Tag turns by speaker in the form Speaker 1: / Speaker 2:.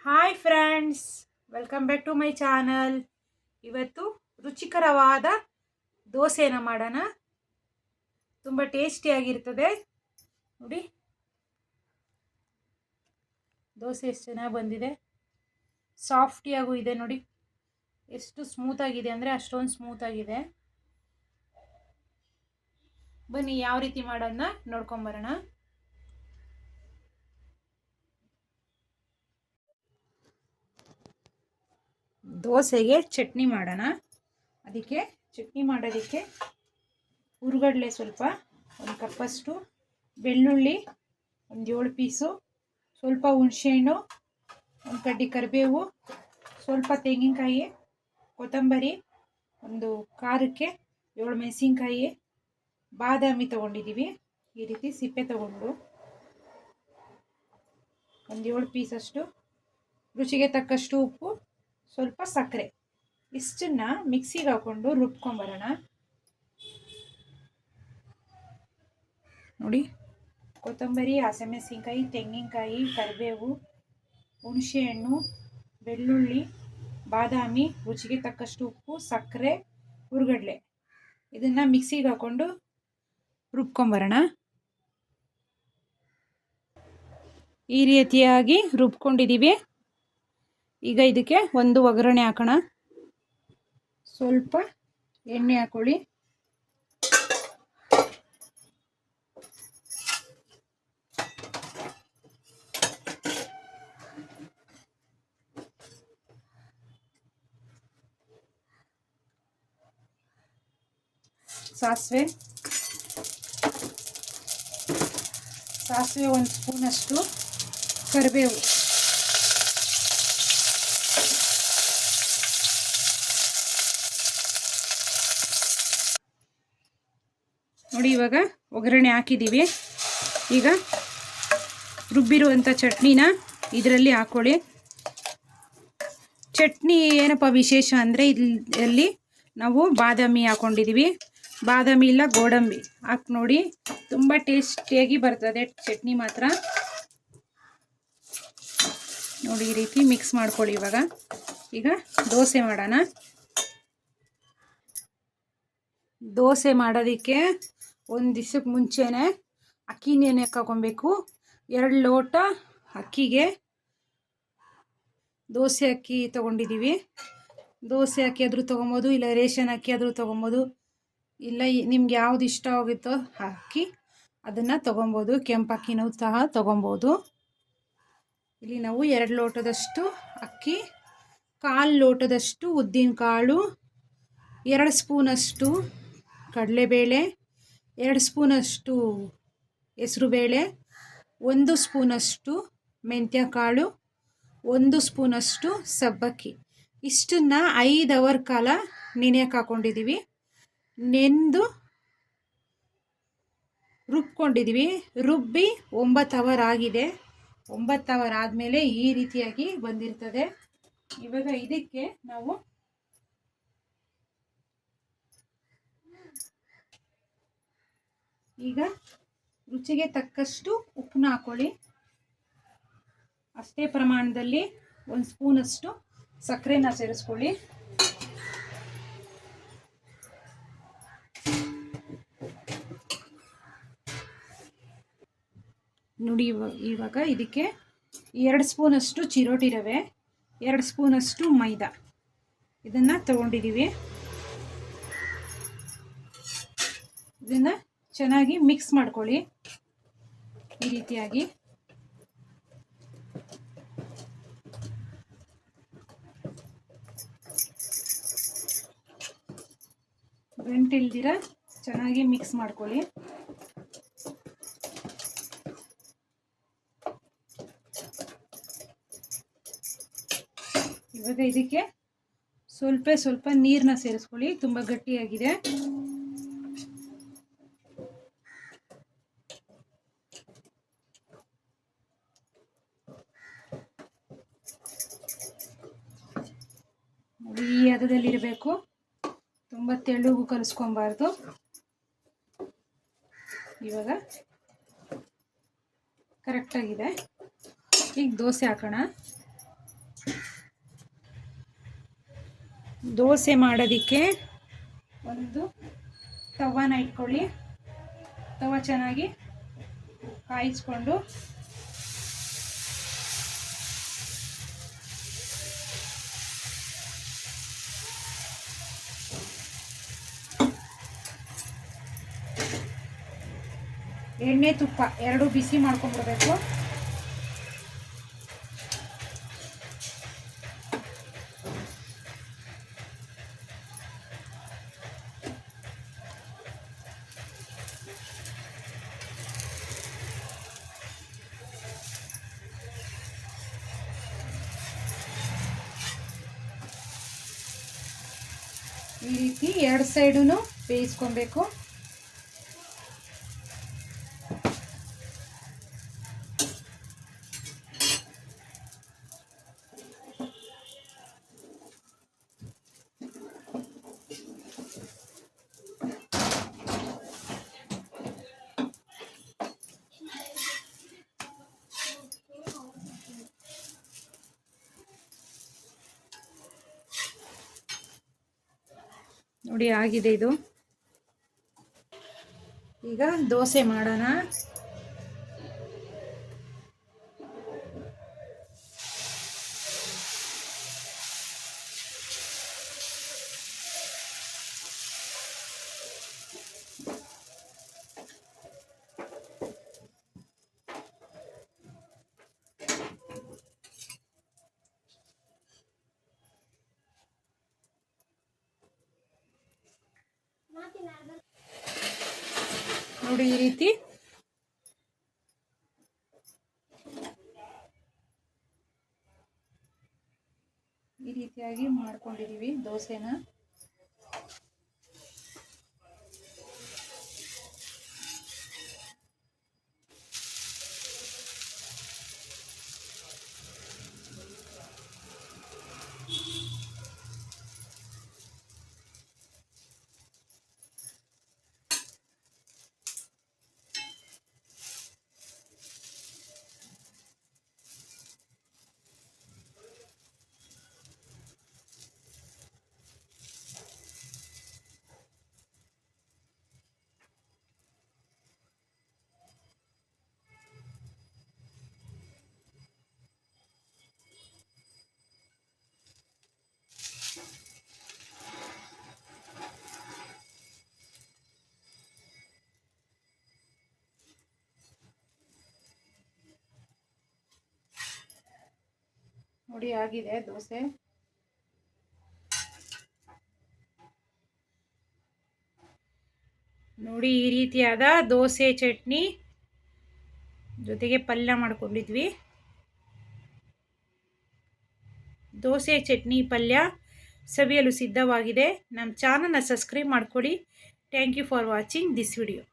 Speaker 1: Hi friends, welcome back to my channel. ಇವತ್ತು ರುಚಿಕರವಾದ ದೋಸೆನ ಮಾಡೋಣ. ತುಂಬ ಟೇಸ್ಟಿಯಾಗಿರ್ತದೆ. ನೋಡಿ ದೋಸೆ ಎಷ್ಟು ಚೆನ್ನಾಗಿ ಬಂದಿದೆ, ಸಾಫ್ಟಿಯಾಗೂ ಇದೆ. ನೋಡಿ ಎಷ್ಟು ಸ್ಮೂತಾಗಿದೆ ಅಂದರೆ ಅಷ್ಟೊಂದು ಸ್ಮೂತಾಗಿದೆ. ಬನ್ನಿ ಯಾವ ರೀತಿ ಮಾಡೋದನ್ನ ನೋಡ್ಕೊಂಬರೋಣ. ದೋಸೆಗೆ ಚಟ್ನಿ ಮಾಡೋಣ. ಅದಕ್ಕೆ ಚಟ್ನಿ ಮಾಡೋದಕ್ಕೆ ಹುರ್ಗಡ್ಲೆ ಸ್ವಲ್ಪ, ಒಂದು ಕಪ್ಪಷ್ಟು, ಬೆಳ್ಳುಳ್ಳಿ ಒಂದು 7 ಪೀಸು, ಸ್ವಲ್ಪ ಹುಣಸೆಹಣ್ಣು, ಒಂದು ಕಡ್ಡಿ ಕರಿಬೇವು, ಸ್ವಲ್ಪ ತೆಂಗಿನಕಾಯಿ, ಕೊತ್ತಂಬರಿ, ಒಂದು ಖಾರಕ್ಕೆ 7 ಮೆಣಸಿನ್ಕಾಯಿ, ಬಾದಾಮಿ ತೊಗೊಂಡಿದ್ದೀವಿ. ಈ ರೀತಿ ಸಿಪ್ಪೆ ತೊಗೊಂಡು ಒಂದು 7 ಪೀಸಷ್ಟು, ರುಚಿಗೆ ತಕ್ಕಷ್ಟು ಉಪ್ಪು, ಸ್ವಲ್ಪ ಸಕ್ಕರೆ, ಇಷ್ಟನ್ನ ಮಿಕ್ಸಿಗೆ ಹಾಕ್ಕೊಂಡು ರುಬ್ಕೊಂಬರೋಣ. ನೋಡಿ ಕೊತ್ತಂಬರಿ, ಹಸಿಮೆಣಸಿನ್ಕಾಯಿ, ತೆಂಗಿನಕಾಯಿ, ಕರಿಬೇವು, ಹುಣಸೆಹಣ್ಣು, ಬೆಳ್ಳುಳ್ಳಿ, ಬಾದಾಮಿ, ರುಚಿಗೆ ತಕ್ಕಷ್ಟು ಉಪ್ಪು, ಸಕ್ಕರೆ, ಹುರ್ಗಡ್ಲೆ, ಇದನ್ನು ಮಿಕ್ಸಿಗೆ ಹಾಕ್ಕೊಂಡು ರುಬ್ಕೊಂಬರೋಣ. ಈ ರೀತಿಯಾಗಿ ರುಬ್ಕೊಂಡಿದ್ದೀವಿ. ಈಗ ಇದಕ್ಕೆ ಒಂದು ಒಗ್ಗರಣೆ ಹಾಕೋಣ. ಸ್ವಲ್ಪ ಎಣ್ಣೆ ಹಾಕೊಳ್ಳಿ. ಸಾಸಿವೆ 1 ಸ್ಪೂನಷ್ಟು, ಕರಿಬೇವು, ನೋಡಿ ಇವಾಗ ಒಗ್ಗರಣೆ ಹಾಕಿದ್ದೀವಿ. ಈಗ ರುಬ್ಬಿರುವಂಥ ಚಟ್ನಿನ ಇದರಲ್ಲಿ ಹಾಕ್ಕೊಳ್ಳಿ. ಚಟ್ನಿ ಏನಪ್ಪ ವಿಶೇಷ ಅಂದರೆ ಇದರಲ್ಲಿ ನಾವು ಬಾದಾಮಿ ಹಾಕ್ಕೊಂಡಿದ್ದೀವಿ. ಬಾದಾಮಿ ಇಲ್ಲ ಗೋಡಂಬಿ ಹಾಕಿ ನೋಡಿ, ತುಂಬ ಟೇಸ್ಟಿಯಾಗಿ ಬರ್ತದೆ ಚಟ್ನಿ ಮಾತ್ರ. ನೋಡಿ ಈ ರೀತಿ ಮಿಕ್ಸ್ ಮಾಡ್ಕೊಳ್ಳಿ. ಈಗ ದೋಸೆ ಮಾಡೋಣ. ದೋಸೆ ಮಾಡೋದಕ್ಕೆ ಒಂದು ದಿವಸಕ್ಕೆ ಮುಂಚೆನೇ ಅಕ್ಕಿ ನೆನೆಯಕ್ಕೆ ಹಾಕೊಬೇಕು. 2 ಲೋಟ ಅಕ್ಕಿಗೆ ದೋಸೆ ಅಕ್ಕಿ ತೊಗೊಂಡಿದ್ದೀವಿ. ದೋಸೆ ಅಕ್ಕಿ ಆದರೂ ತೊಗೊಬೋದು, ಇಲ್ಲ ರೇಷನ್ ಅಕ್ಕಿ ಆದರೂ ತೊಗೊಬೋದು, ಇಲ್ಲ ನಿಮ್ಗೆ ಯಾವ್ದು ಇಷ್ಟ ಆಗುತ್ತೋ ಅಕ್ಕಿ ಅದನ್ನು ತೊಗೊಬೋದು. ಕೆಂಪು ಅಕ್ಕಿನೂ ಸಹ ತೊಗೊಬೋದು. ಇಲ್ಲಿ ನಾವು 2 ಲೋಟದಷ್ಟು ಅಕ್ಕಿ, 1/4 ಲೋಟದಷ್ಟು ಉದ್ದಿನ ಕಾಳು, 2 ಸ್ಪೂನಷ್ಟು ಕಡಲೆಬೇಳೆ, 2 ಸ್ಪೂನಷ್ಟು ಹೆಸರುಬೇಳೆ, 1 ಸ್ಪೂನಷ್ಟು ಮೆಂತ್ಯ ಕಾಳು, 1 ಸ್ಪೂನಷ್ಟು ಸಬ್ಬಕ್ಕಿ. ಇಷ್ಟನ್ನು 5 ಅವರ್ ಕಾಲ ನೆನೆಯಕ್ಕೆ ಹಾಕ್ಕೊಂಡಿದ್ದೀವಿ. ನೆಂದು ರುಬ್ಕೊಂಡಿದ್ದೀವಿ. ರುಬ್ಬಿ 9 ಅವರ್ ಆಗಿದೆ. 9 ಅವರ್ ಆದಮೇಲೆ ಈ ರೀತಿಯಾಗಿ ಬಂದಿರ್ತದೆ. ಇವಾಗ ಇದಕ್ಕೆ ನಾವು ಈಗ ರುಚಿಗೆ ತಕ್ಕಷ್ಟು ಉಪ್ಪನ್ನ ಹಾಕೊಳ್ಳಿ. ಅಷ್ಟೇ ಪ್ರಮಾಣದಲ್ಲಿ 1 ಸ್ಪೂನಷ್ಟು ಸಕ್ಕರೆನ ಸೇರಿಸ್ಕೊಳ್ಳಿ. ನೋಡಿ ಇವಾಗ ಇದಕ್ಕೆ 2 ಸ್ಪೂನಷ್ಟು ಚಿರೋಟಿ ರವೆ, 2 ಸ್ಪೂನಷ್ಟು ಮೈದಾ ಇದನ್ನು ತಗೊಂಡಿದ್ದೀವಿ. ಇದನ್ನು ಚೆನ್ನಾಗಿ ಮಿಕ್ಸ್ ಮಾಡ್ಕೊಳ್ಳಿ. ಈ ರೀತಿಯಾಗಿ ಗಂಟಿಲ್ದಿರ ಚೆನ್ನಾಗಿ ಮಿಕ್ಸ್ ಮಾಡ್ಕೊಳ್ಳಿ. ಇವಾಗ ಇದಕ್ಕೆ ಸ್ವಲ್ಪ ನೀರನ್ನ ಸೇರಿಸ್ಕೊಳ್ಳಿ. ತುಂಬ ಗಟ್ಟಿಯಾಗಿದೆ. ಈ ಹದದಲ್ಲಿರಬೇಕು, ತುಂಬ ತೆಳುಗೂ ಕಲಿಸ್ಕೊಬಾರ್ದು. ಇವಾಗ ಕರೆಕ್ಟಾಗಿದೆ. ಈಗ ದೋಸೆ ಹಾಕೋಣ. ದೋಸೆ ಮಾಡೋದಕ್ಕೆ ಒಂದು ತವಾನ ಇಟ್ಕೊಳ್ಳಿ. ತವ ಚೆನ್ನಾಗಿ ಕಾಯಿಸ್ಕೊಂಡು ಎಣ್ಣೆ ತುಪ್ಪ ಎರಡು ಬಿಸಿ ಮಾಡ್ಕೊಂಡ್ಬಿಡ್ಬೇಕು. ಈ ರೀತಿ ಎರಡು ಸೈಡೂ ಬೇಯಿಸ್ಕೊಬೇಕು. ನೋಡಿ ಆಗಿದೆ ಇದು. ಈಗ ದೋಸೆ ಮಾಡೋಣ. ನೋಡಿ ಈ ರೀತಿ ರೀತಿಯಾಗಿ ಮಾಡ್ಕೊಂಡಿದೀವಿ ದೋಸೆನ. ನೋಡಿ ಆಗಿದೆ ದೋಸೆ. ನೋಡಿ ಈ ರೀತಿಯಾದ ದೋಸೆ ಚಟ್ನಿ ಜೊತೆಗೆ ಪಲ್ಯ ಮಾಡ್ಕೊಂಡಿದ್ವಿ. ದೋಸೆ ಚಟ್ನಿ ಪಲ್ಯ ಸವಿಯಲು ಸಿದ್ಧವಾಗಿದೆ. ನಮ್ಮ ಚಾನಲ್ನ ಸಬ್ಸ್ಕ್ರೈಬ್ ಮಾಡ್ಕೊಳ್ಳಿ. Thank you for watching this video.